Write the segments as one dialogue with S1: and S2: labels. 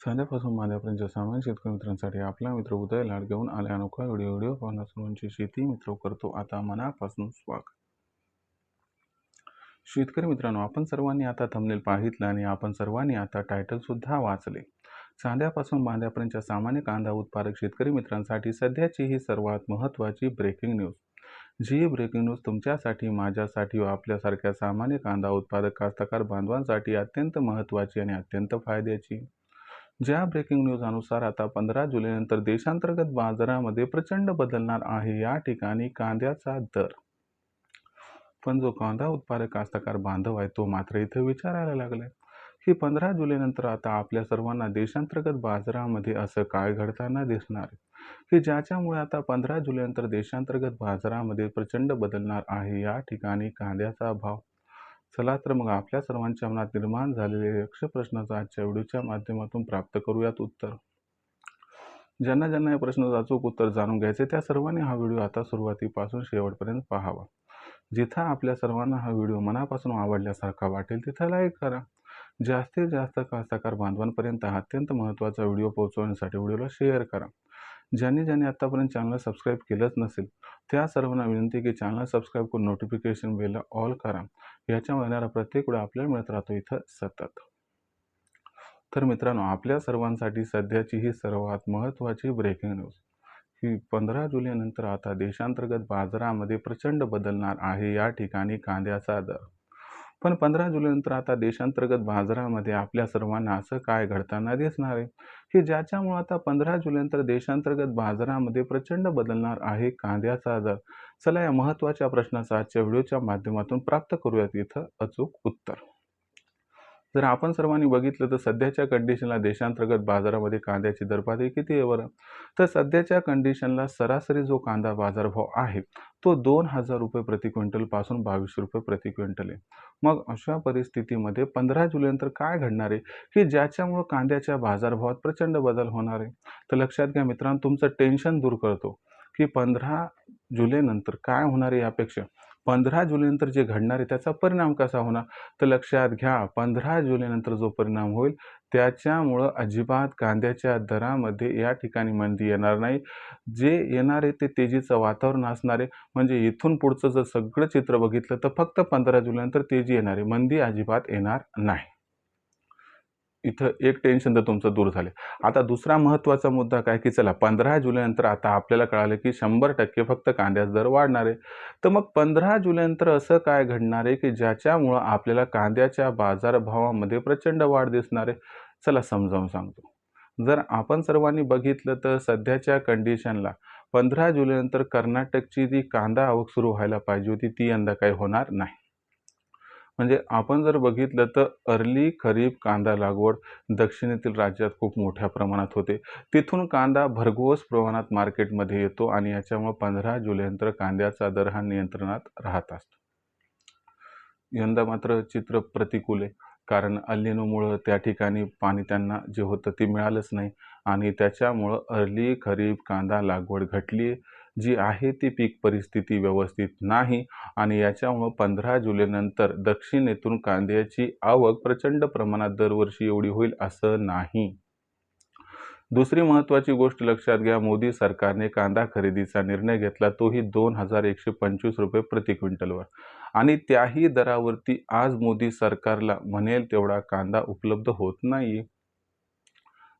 S1: साध्यापासून मांद्यापर्यंतच्या सामान्य शेतकरी मित्रांसाठी आपला मित्र उदय लाड घेऊन आले अनोखा व्हिडिओ पाहणार सर्वांची शेती मित्र करतो आता मनापासून स्वागत. शेतकरी मित्रांनो, आपण सर्वांनी आता थंबनेल पाहितलं आणि आपण सर्वांनी आता टायटल सुद्धा वाचले. साध्यापासून बांध्यापर्यंतच्या सामान्य कांदा उत्पादक शेतकरी मित्रांसाठी सध्याची ही सर्वात महत्त्वाची ब्रेकिंग न्यूज. जी ब्रेकिंग न्यूज तुमच्यासाठी, माझ्यासाठी व आपल्यासारख्या सामान्य कांदा उत्पादक कास्तकार बांधवांसाठी अत्यंत महत्त्वाची आणि अत्यंत फायद्याची. ज्या ब्रेकिंग न्यूज अनुसार आता 15 जुलैनंतर देशांतर्गत बाजारामध्ये प्रचंड बदलणार आहे या ठिकाणी कांद्याचा दर. पण जो कांदा उत्पादक कास्तकार बांधव आहे तो मात्र इथे विचारायला लागलाय की 15 जुलैनंतर आता आपल्या सर्वांना देशांतर्गत बाजारामध्ये असं काय घडताना दिसणार आहे की ज्याच्यामुळे आता 15 जुलैनंतर देशांतर्गत बाजारामध्ये प्रचंड बदलणार आहे या ठिकाणी कांद्याचा भाव. चला तर मग आपल्या सर्वांच्या मनात निर्माण झालेले यक्ष प्रश्नाचं आजच्या व्हिडिओच्या माध्यमातून प्राप्त करूयात उत्तर. ज्यांना ज्यांना या प्रश्नाचं अचूक उत्तर जाणून घ्यायचे त्या सर्वांनी हा व्हिडिओ आता सुरुवातीपासून शेवटपर्यंत पाहावा. जिथं आपल्या सर्वांना हा व्हिडिओ मनापासून आवडल्यासारखा वाटेल तिथं लाईक करा. जास्तीत जास्त कास्तकार बांधवांपर्यंत हा अत्यंत महत्त्वाचा व्हिडिओ पोहोचवण्यासाठी व्हिडिओला शेअर करा. ज्यांनी आतापर्यंत चॅनल सबस्क्राईब केलंच नसेल त्या सर्वांना विनंती की चॅनल सबस्क्राईब करून नोटिफिकेशन बेलला ऑल करा. याच्यामुळे येणारा प्रत्येक वेळा आपल्याला मिळत राहतो इथं सतत. तर मित्रांनो, आपल्या सर्वांसाठी सध्याची ही सर्वात महत्त्वाची ब्रेकिंग न्यूज की 15 जुलैनंतर आता देशांतर्गत बाजारामध्ये प्रचंड बदलणार आहे या ठिकाणी कांद्याचा दर. पण 15 जुलैनंतर आता देशांतर्गत बाजारामध्ये आपल्या सर्वांना असं काय घडताना दिसणार आहे की ज्याच्यामुळे आता 15 जुलैनंतर देशांतर्गत बाजारामध्ये प्रचंड बदलणार आहे कांद्याचा दर. चला या महत्त्वाच्या प्रश्नाचं आजच्या व्हिडिओच्या माध्यमातून प्राप्त करूयात इथं अचूक उत्तर. जर आपण सर्वांनी बघितलं तर सध्याच्या कंडिशनला देशांतर्गत बाजारामध्ये कांद्याची दरपातळी किती आहे बरं? तर सध्याच्या कंडिशनला सरासरी जो कांदा बाजारभाव आहे तो 2,000 रुपये प्रति क्विंटल पासून 2200 रुपये प्रति क्विंटल आहे. मग अशा परिस्थितीमध्ये 15 जुलैनंतर काय घडणार आहे की ज्याच्यामुळं कांद्याच्या बाजारभावात प्रचंड बदल होणार आहे? तर लक्षात घ्या मित्रांनो, तुमचं टेन्शन दूर करतो की 15 जुलैनंतर काय होणार आहे यापेक्षा 15 जुलैनंतर जे घडणार आहे त्याचा परिणाम कसा होणार. तर लक्षात घ्या, 15 जुलैनंतर जो परिणाम होईल त्याच्यामुळं अजिबात कांद्याच्या दरामध्ये या ठिकाणी मंदी येणार नाही. जे येणार आहे ते तेजीचं वातावरण असणार आहे. म्हणजे इथून पुढचं जर सगळं चित्र बघितलं तर फक्त 15 जुलैनंतर तेजी येणार आहे, मंदी अजिबात येणार नाही. इथं एक टेन्शन तर तुमचं दूर झाले. आता दुसरा महत्त्वाचा मुद्दा काय की चला 15 जुलैनंतर आता आपल्याला कळालं की 100% फक्त कांद्याचा दर वाढणार आहे. तर मग 15 जुलैनंतर असं काय घडणार आहे की ज्याच्यामुळं आपल्याला कांद्याच्या बाजारभावामध्ये प्रचंड वाढ दिसणार आहे? चला समजावून सांगतो. जर आपण सर्वांनी बघितलं तर सध्याच्या कंडिशनला 15 जुलैनंतर कर्नाटकची जी कांदा आवक सुरू व्हायला पाहिजे होती ती यंदा काही होणार नाही. म्हणजे आपण जर बघितलं तर अर्ली खरीप कांदा लागवड दक्षिणेतील राज्यात खूप मोठ्या प्रमाणात होते. तिथून कांदा भरघोस प्रमाणात मार्केटमध्ये येतो आणि याच्यामुळे 15 जुलैनंतर कांद्याचा दर हा नियंत्रणात राहत असतो. यंदा मात्र चित्र प्रतिकूल आहे, कारण अल निनोमुळं त्या ठिकाणी पाणी त्यांना जे होतं ते मिळालंच नाही आणि त्याच्यामुळं अर्ली खरीप कांदा लागवड घटली. जी आहे ती पीक परिस्थिती व्यवस्थित नाही आणि याच्यामुळं 15 जुलैनंतर दक्षिणेतून कांद्याची आवक प्रचंड प्रमाणात दरवर्षी एवढी होईल असं नाही. दुसरी महत्त्वाची गोष्ट लक्षात घ्या, मोदी सरकारने कांदा खरेदीचा निर्णय घेतला तोही 2,125 रुपये प्रति क्विंटलवर आणि त्याही दरावरती आज मोदी सरकारला म्हणेल तेवढा कांदा उपलब्ध होत नाही.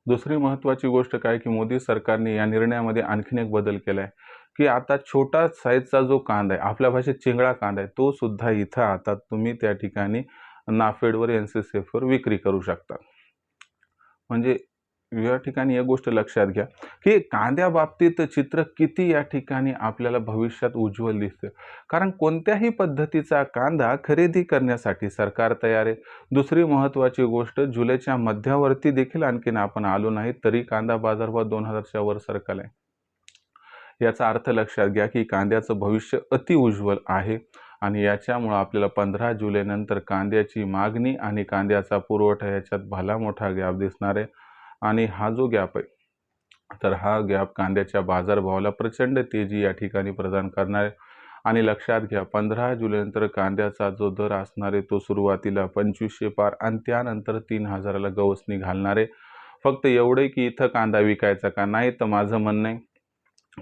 S1: दुसरी महत्त्वाची गोष्ट काय की मोदी सरकारने या निर्णयामध्ये आणखीन एक बदल केला आहे की आता छोटा साईजचा जो कांदा आहे, आपल्या भाषेत चिंगळा कांदा आहे, तो सुद्धा इथं आता तुम्ही त्या ठिकाणी नाफेडवर NCCFवर विक्री करू शकता. म्हणजे या ठिकाणी एक गोष्ट लक्षात घ्या की कांद्याबाबतीत चित्र किती या ठिकाणी आपल्याला भविष्यात उज्ज्वल दिसते, कारण कोणत्याही पद्धतीचा कांदा खरेदी करण्यासाठी सरकार तयार आहे. दुसरी महत्त्वाची गोष्ट, जुलैच्या मध्यावरती देखील आणखीन आपण आलो नाही तरी कांदा बाजारभाव 2,000च्या वर सरकला आहे. याचा अर्थ लक्षात घ्या की कांद्याचं भविष्य अति उज्ज्वल आहे आणि याच्यामुळं आपल्याला 15 जुलैनंतर कांद्याची मागणी आणि कांद्याचा पुरवठा याच्यात भला मोठा गॅप दिसणार आहे आणि हा जो गॅप आहे तर हा गॅप कांद्याच्या बाजारभावाला प्रचंड तेजी या ठिकाणी प्रदान करणार आहे. आणि लक्षात घ्या 15 जुलैनंतर कांद्याचा जो दर असणार आहे तो सुरुवातीला 2500 पार आणि त्यानंतर 3,000ला गवसणी घालणार आहे. फक्त एवढे की इथं कांदा विकायचा का नाही, तर माझं म्हणणं आहे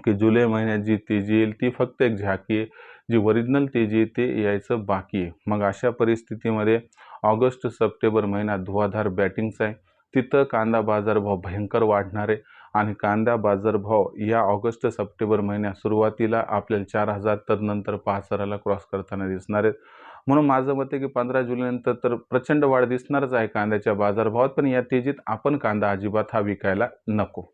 S1: की जुलै महिन्यात जी तेजी येईल ती फक्त एक झाकी आहे. जी ओरिजिनल तेजी आहे ते यायचं बाकी आहे. मग अशा परिस्थितीमध्ये ऑगस्ट सप्टेंबर महिना धुवाधार बॅटिंगचा आहे. तिथं कांदा बाजारभाव भयंकर वाढणार आहे आणि कांदा बाजारभाव या ऑगस्ट सप्टेंबर महिन्यात सुरुवातीला आपल्याला 4,000 तर नंतर 5,000ला क्रॉस करताना दिसणार आहेत. म्हणून माझं मत आहे की 15 जुलैनंतर तर प्रचंड वाढ दिसणारच आहे कांद्याच्या बाजारभावात, पण या तेजीत आपण कांदा अजिबात हा विकायला नको.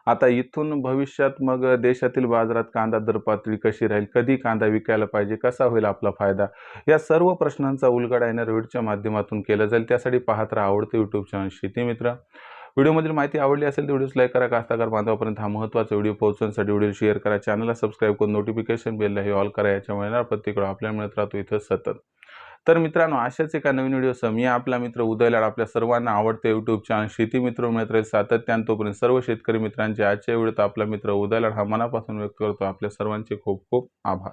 S1: आता इथून भविष्यात मग देशातील बाजारात कांदा दर पातळी कशी राहील, कधी कांदा विकायला पाहिजे, कसा होईल आपला फायदा, या सर्व प्रश्नांचा उलगडा येणाऱ्या व्हिडिओच्या माध्यमातून केला जाईल. त्यासाठी पाहत राहा आवडते यूट्यूब चॅनल शेती मित्र. व्हिडिओमधील माहिती आवडली असेल तर व्हिडिओस लाईक करा. कास्तकार बांधवापर्यंत हा महत्त्वाचा व्हिडिओ पोहोचवण्यासाठी व्हिडिओ शेअर करा. चॅनलला सबस्क्राईब करून नोटिफिकेशन बेलला हे ऑल करा. याच्यामुळे येणार प्रत्येक वेळा आपल्याला मिळत राहतो इथं सतत. तर मित्रांनो, अशाच एका नवीन व्हिडिओसह मी आपला मित्र उदय लाड आपल्या सर्वांना आवडते यूट्यूब चॅनल शेती मित्र मिळत राहील सातत्याने. तोपर्यंत सर्व शेतकरी मित्रांचे आजच्या व्हिडिओत आपला मित्र उदय लाड हा मनापासून व्यक्त करतो. आपल्या सर्वांचे खूप खूप आभार.